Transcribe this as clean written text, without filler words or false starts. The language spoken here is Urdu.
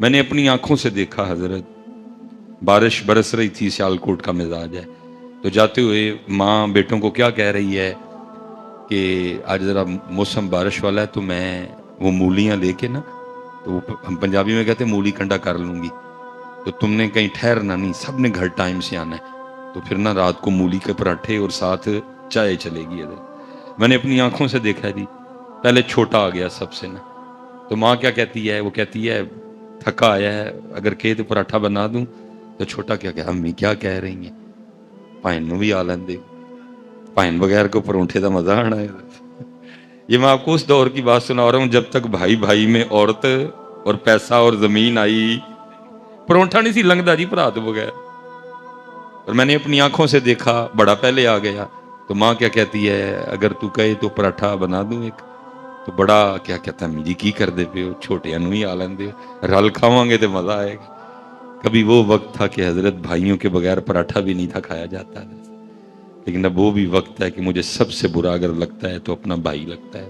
میں نے اپنی آنکھوں سے دیکھا حضرت، بارش برس رہی تھی، سیالکوٹ کا مزاج ہے، تو جاتے ہوئے ماں بیٹوں کو کیا کہہ رہی ہے کہ آج ذرا موسم بارش والا ہے تو میں وہ مولیاں لے کے نا، تو وہ ہم پنجابی میں کہتے ہیں مولی کنڈا کر لوں گی، تو تم نے کہیں ٹھہرنا نہیں، سب نے گھر ٹائم سے آنا ہے، تو پھر نا رات کو مولی کے پراٹھے اور ساتھ چائے چلے گی حضرت۔ میں نے اپنی آنکھوں سے دیکھا جی، پہلے چھوٹا آ گیا سب سے نا، تو ماں کیا کہتی ہے، وہ کہتی ہے تھکا آیا ہے، اگر کہے تو پراٹھا بنا دوں، تو چھوٹا کیا کہ امی کیا کہہ رہی ہیں، پائن نو بھی آ لیندے، پائن بغیر کو پرونٹھے دا مزہ آنا ہے۔ یہ میں آپ کو اس دور کی بات سنا رہا ہوں جب تک بھائی بھائی میں عورت اور پیسہ اور زمین آئی، پرونٹھا نہیں سی لنگدا جی بھرا تو بغیر۔ اور میں نے اپنی آنکھوں سے دیکھا، بڑا پہلے آ گیا، تو ماں کیا کہتی ہے اگر تو کہے تو پراٹھا بنا دوں ایک، تو بڑا کیا کہتا ہے میری کی کر دے پہ ہو، چھوٹے نو ہی آ لیندے ہو، رل کھاواں گے تو مزہ آئے گا۔ کبھی وہ وقت تھا کہ حضرت بھائیوں کے بغیر پراٹھا بھی نہیں تھا کھایا جاتا، لیکن اب وہ بھی وقت ہے کہ مجھے سب سے برا اگر لگتا ہے تو اپنا بھائی لگتا ہے۔